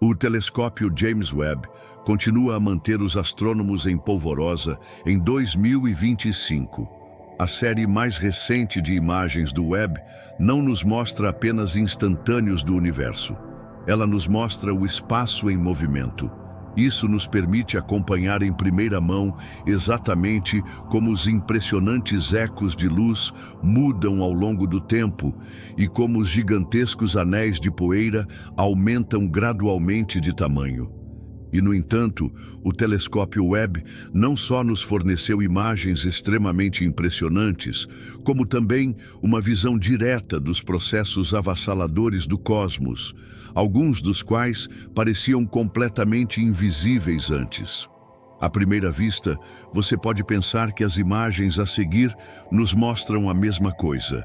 O telescópio James Webb continua a manter os astrônomos em polvorosa em 2025. A série mais recente de imagens do Webb não nos mostra apenas instantâneos do universo. Ela nos mostra o espaço em movimento. Isso nos permite acompanhar em primeira mão exatamente como os impressionantes ecos de luz mudam ao longo do tempo e como os gigantescos anéis de poeira aumentam gradualmente de tamanho. E, no entanto, o telescópio Webb não só nos forneceu imagens extremamente impressionantes, como também uma visão direta dos processos avassaladores do cosmos, alguns dos quais pareciam completamente invisíveis antes. À primeira vista, você pode pensar que as imagens a seguir nos mostram a mesma coisa.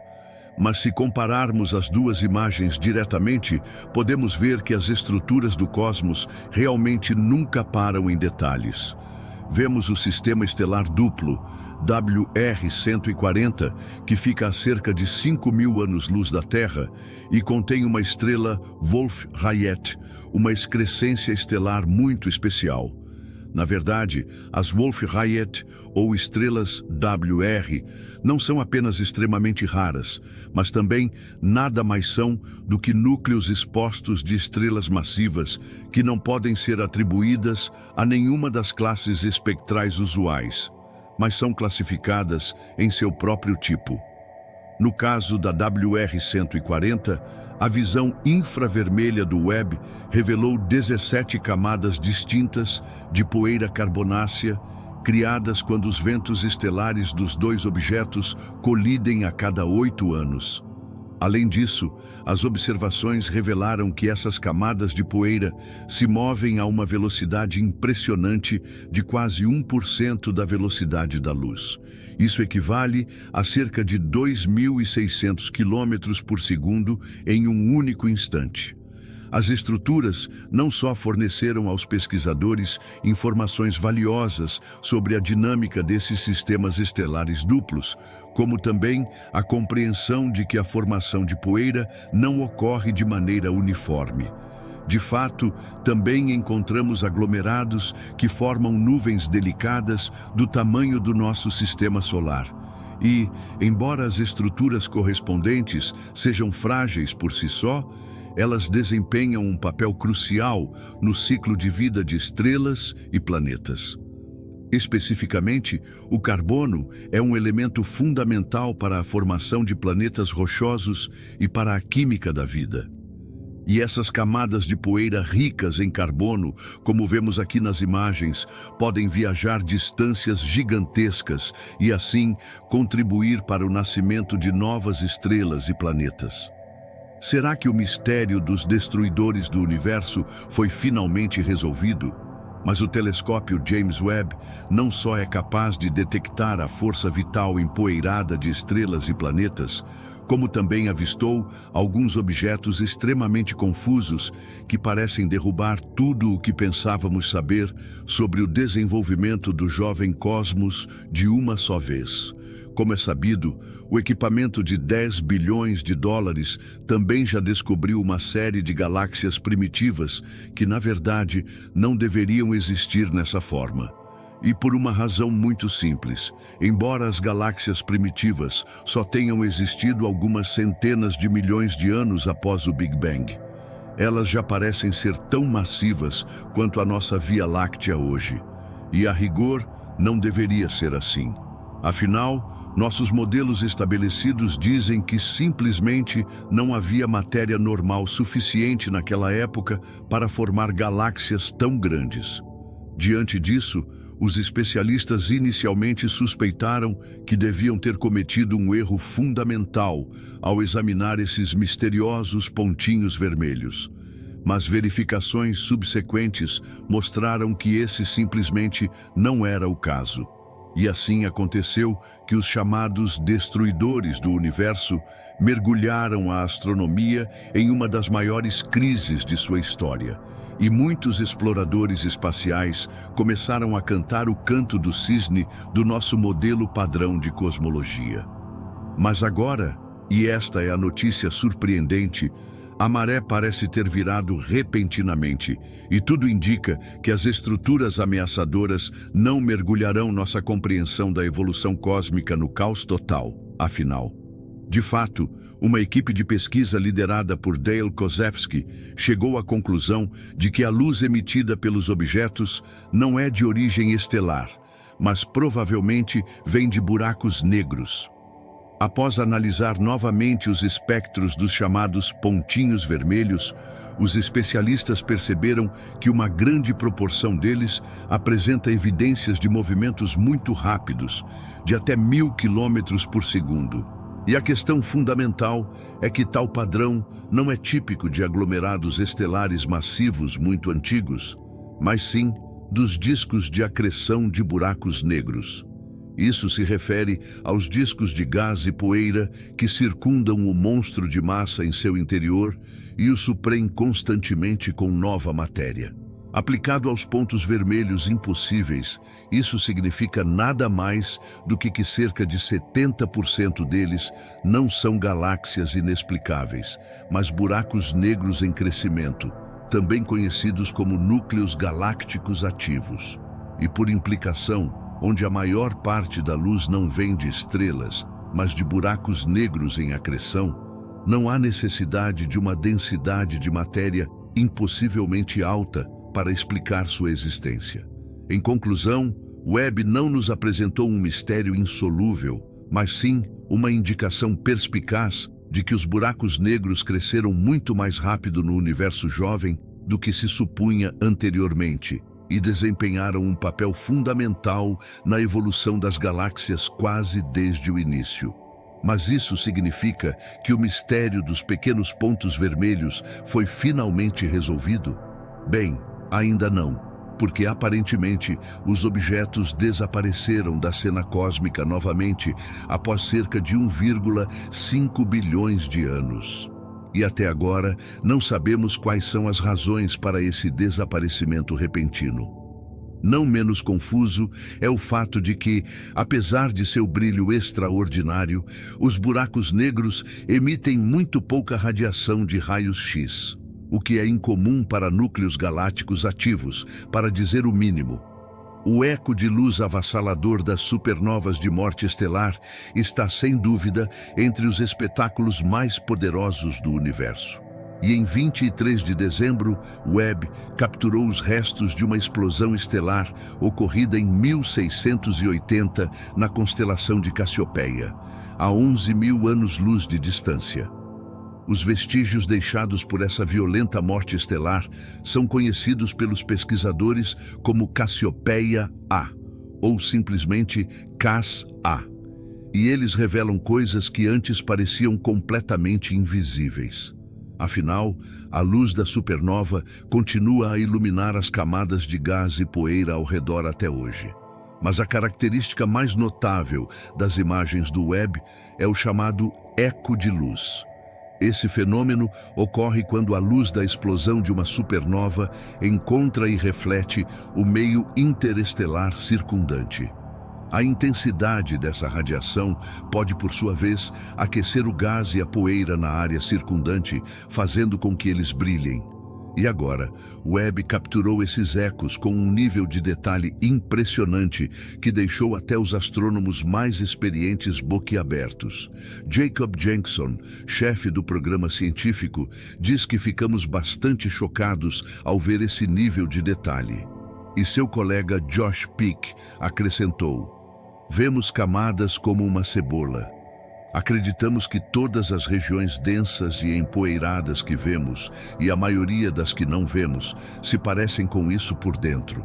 Mas se compararmos as duas imagens diretamente, podemos ver que as estruturas do cosmos realmente nunca param em detalhes. Vemos o sistema estelar duplo, WR-140, que fica a cerca de 5.000 anos-luz da Terra e contém uma estrela Wolf-Rayet, uma excrescência estelar muito especial. Na verdade, as Wolf-Rayet, ou estrelas WR, não são apenas extremamente raras, mas também nada mais são do que núcleos expostos de estrelas massivas que não podem ser atribuídas a nenhuma das classes espectrais usuais, mas são classificadas em seu próprio tipo. No caso da WR-140, a visão infravermelha do Webb revelou 17 camadas distintas de poeira carbonácea, criadas quando os ventos estelares dos dois objetos colidem a cada 8 anos. Além disso, as observações revelaram que essas camadas de poeira se movem a uma velocidade impressionante de quase 1% da velocidade da luz. Isso equivale a cerca de 2.600 km por segundo em um único instante. As estruturas não só forneceram aos pesquisadores informações valiosas sobre a dinâmica desses sistemas estelares duplos, como também a compreensão de que a formação de poeira não ocorre de maneira uniforme. De fato, também encontramos aglomerados que formam nuvens delicadas do tamanho do nosso sistema solar. E, embora as estruturas correspondentes sejam frágeis por si só, elas desempenham um papel crucial no ciclo de vida de estrelas e planetas. Especificamente, o carbono é um elemento fundamental para a formação de planetas rochosos e para a química da vida. E essas camadas de poeira ricas em carbono, como vemos aqui nas imagens, podem viajar distâncias gigantescas e, assim, contribuir para o nascimento de novas estrelas e planetas. Será que o mistério dos destruidores do universo foi finalmente resolvido? Mas o telescópio James Webb não só é capaz de detectar a força vital empoeirada de estrelas e planetas, como também avistou alguns objetos extremamente confusos que parecem derrubar tudo o que pensávamos saber sobre o desenvolvimento do jovem cosmos de uma só vez. Como é sabido, o equipamento de 10 bilhões de dólares também já descobriu uma série de galáxias primitivas que, na verdade, não deveriam existir nessa forma. E por uma razão muito simples. Embora as galáxias primitivas só tenham existido algumas centenas de milhões de anos após o Big Bang, elas já parecem ser tão massivas quanto a nossa Via Láctea hoje. E, a rigor, não deveria ser assim. Afinal, nossos modelos estabelecidos dizem que simplesmente não havia matéria normal suficiente naquela época para formar galáxias tão grandes. Diante disso, os especialistas inicialmente suspeitaram que deviam ter cometido um erro fundamental ao examinar esses misteriosos pontinhos vermelhos. Mas verificações subsequentes mostraram que esse simplesmente não era o caso. E assim aconteceu que os chamados destruidores do universo mergulharam a astronomia em uma das maiores crises de sua história. E muitos exploradores espaciais começaram a cantar o canto do cisne do nosso modelo padrão de cosmologia. Mas agora, e esta é a notícia surpreendente, A maré parece ter virado repentinamente, e tudo indica que as estruturas ameaçadoras não mergulharão nossa compreensão da evolução cósmica no caos total. Afinal, de fato, uma equipe de pesquisa liderada por Dale Kozewski chegou à conclusão de que a luz emitida pelos objetos não é de origem estelar, mas provavelmente vem de buracos negros. Após analisar novamente os espectros dos chamados pontinhos vermelhos, os especialistas perceberam que uma grande proporção deles apresenta evidências de movimentos muito rápidos, de até 1000 km por segundo. E a questão fundamental é que tal padrão não é típico de aglomerados estelares massivos muito antigos, mas sim dos discos de acreção de buracos negros. Isso se refere aos discos de gás e poeira que circundam o monstro de massa em seu interior e o suprem constantemente com nova matéria. Aplicado aos pontos vermelhos impossíveis, isso significa nada mais do que cerca de 70% deles não são galáxias inexplicáveis, mas buracos negros em crescimento, também conhecidos como núcleos galácticos ativos. E por implicação, onde a maior parte da luz não vem de estrelas, mas de buracos negros em acreção, não há necessidade de uma densidade de matéria impossivelmente alta para explicar sua existência. Em conclusão, Webb não nos apresentou um mistério insolúvel, mas sim uma indicação perspicaz de que os buracos negros cresceram muito mais rápido no universo jovem do que se supunha anteriormente e desempenharam um papel fundamental na evolução das galáxias quase desde o início. Mas isso significa que o mistério dos pequenos pontos vermelhos foi finalmente resolvido? Bem, ainda não, porque aparentemente os objetos desapareceram da cena cósmica novamente após cerca de 1,5 bilhões de anos. E até agora não sabemos quais são as razões para esse desaparecimento repentino. Não menos confuso é o fato de que, apesar de seu brilho extraordinário, os buracos negros emitem muito pouca radiação de raios X, o que é incomum para núcleos galácticos ativos, para dizer o mínimo. O eco de luz avassalador das supernovas de morte estelar está, sem dúvida, entre os espetáculos mais poderosos do universo. E em 23 de dezembro, Webb capturou os restos de uma explosão estelar ocorrida em 1680 na constelação de Cassiopeia, a 11.000 anos-luz de distância. Os vestígios deixados por essa violenta morte estelar são conhecidos pelos pesquisadores como Cassiopeia A, ou simplesmente CAS-A. E eles revelam coisas que antes pareciam completamente invisíveis. Afinal, a luz da supernova continua a iluminar as camadas de gás e poeira ao redor até hoje. Mas a característica mais notável das imagens do Webb é o chamado eco de luz. Esse fenômeno ocorre quando a luz da explosão de uma supernova encontra e reflete o meio interestelar circundante. A intensidade dessa radiação pode, por sua vez, aquecer o gás e a poeira na área circundante, fazendo com que eles brilhem. E agora, Webb capturou esses ecos com um nível de detalhe impressionante que deixou até os astrônomos mais experientes boquiabertos. Jacob Jenkson, chefe do programa científico, diz que ficamos bastante chocados ao ver esse nível de detalhe. E seu colega Josh Peak acrescentou: "Vemos camadas como uma cebola. Acreditamos que todas as regiões densas e empoeiradas que vemos, e a maioria das que não vemos, se parecem com isso por dentro.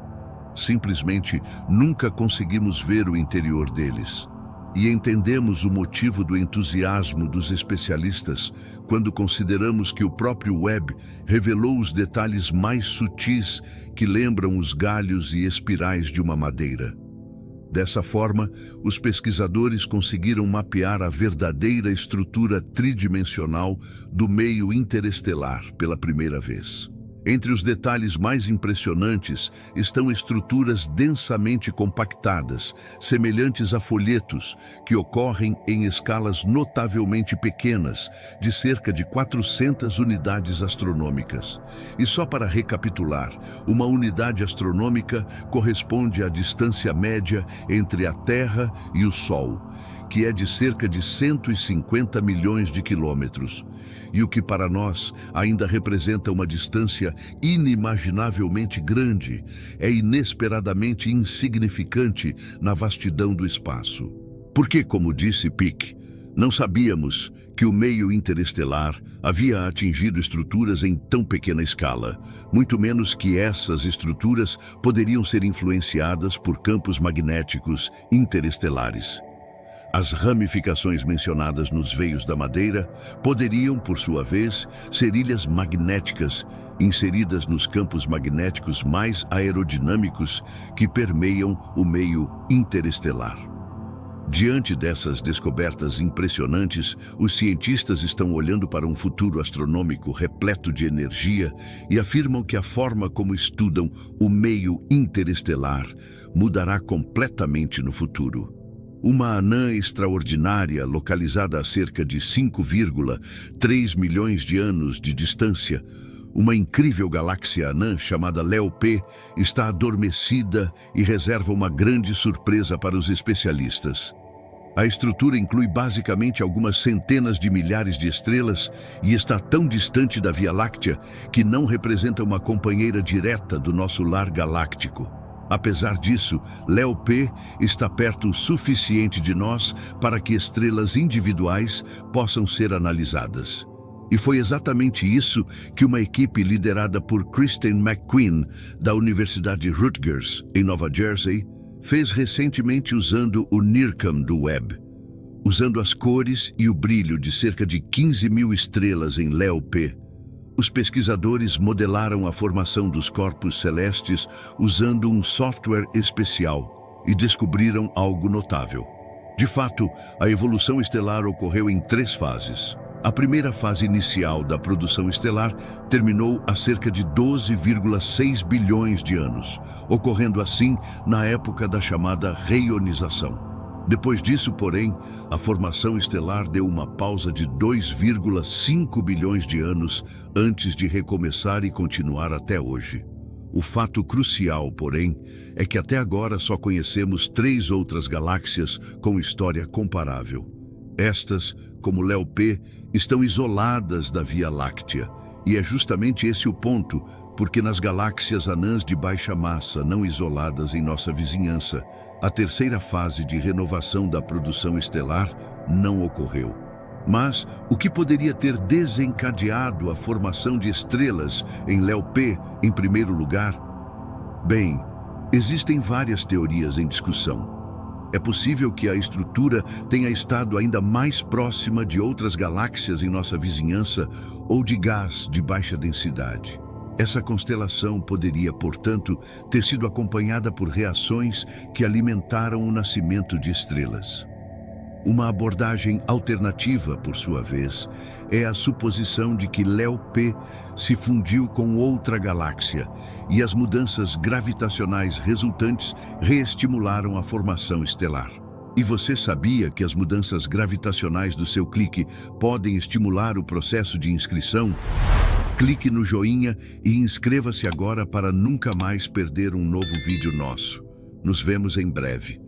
Simplesmente nunca conseguimos ver o interior deles. E entendemos o motivo do entusiasmo dos especialistas quando consideramos que o próprio Webb revelou os detalhes mais sutis que lembram os galhos e espirais de uma madeira. Dessa forma, os pesquisadores conseguiram mapear a verdadeira estrutura tridimensional do meio interestelar pela primeira vez. Entre os detalhes mais impressionantes estão estruturas densamente compactadas, semelhantes a folhetos, que ocorrem em escalas notavelmente pequenas, de cerca de 400 unidades astronômicas. E só para recapitular, uma unidade astronômica corresponde à distância média entre a Terra e o Sol, que é de cerca de 150 milhões de quilômetros, e o que para nós ainda representa uma distância inimaginavelmente grande, é inesperadamente insignificante na vastidão do espaço. Porque, como disse Pick, não sabíamos que o meio interestelar havia atingido estruturas em tão pequena escala, muito menos que essas estruturas poderiam ser influenciadas por campos magnéticos interestelares. As ramificações mencionadas nos veios da madeira poderiam, por sua vez, ser ilhas magnéticas inseridas nos campos magnéticos mais aerodinâmicos que permeiam o meio interestelar. Diante dessas descobertas impressionantes, os cientistas estão olhando para um futuro astronômico repleto de energia e afirmam que a forma como estudam o meio interestelar mudará completamente no futuro. Uma anã extraordinária, localizada a cerca de 5,3 milhões de anos de distância, uma incrível galáxia anã chamada Leo P está adormecida e reserva uma grande surpresa para os especialistas. A estrutura inclui basicamente algumas centenas de milhares de estrelas e está tão distante da Via Láctea que não representa uma companheira direta do nosso lar galáctico. Apesar disso, Leo P está perto o suficiente de nós para que estrelas individuais possam ser analisadas. E foi exatamente isso que uma equipe liderada por Kristen McQueen, da Universidade Rutgers, em Nova Jersey, fez recentemente usando o NIRCam do Webb. Usando as cores e o brilho de cerca de 15 mil estrelas em Leo P, os pesquisadores modelaram a formação dos corpos celestes usando um software especial e descobriram algo notável. De fato, a evolução estelar ocorreu em 3 fases. A primeira fase inicial da produção estelar terminou há cerca de 12,6 bilhões de anos, ocorrendo assim na época da chamada reionização. Depois disso, porém, a formação estelar deu uma pausa de 2,5 bilhões de anos antes de recomeçar e continuar até hoje. O fato crucial, porém, é que até agora só conhecemos 3 outras galáxias com história comparável. Estas, como Leo P, estão isoladas da Via Láctea, e é justamente esse o ponto, porque nas galáxias anãs de baixa massa não isoladas em nossa vizinhança, a terceira fase de renovação da produção estelar não ocorreu. Mas o que poderia ter desencadeado a formação de estrelas em Leo P, em primeiro lugar? Bem, existem várias teorias em discussão. É possível que a estrutura tenha estado ainda mais próxima de outras galáxias em nossa vizinhança ou de gás de baixa densidade. Essa constelação poderia, portanto, ter sido acompanhada por reações que alimentaram o nascimento de estrelas. Uma abordagem alternativa, por sua vez, é a suposição de que Leo P se fundiu com outra galáxia e as mudanças gravitacionais resultantes reestimularam a formação estelar. E você sabia que as mudanças gravitacionais do seu clique podem estimular o processo de inscrição? Clique no joinha e inscreva-se agora para nunca mais perder um novo vídeo nosso. Nos vemos em breve.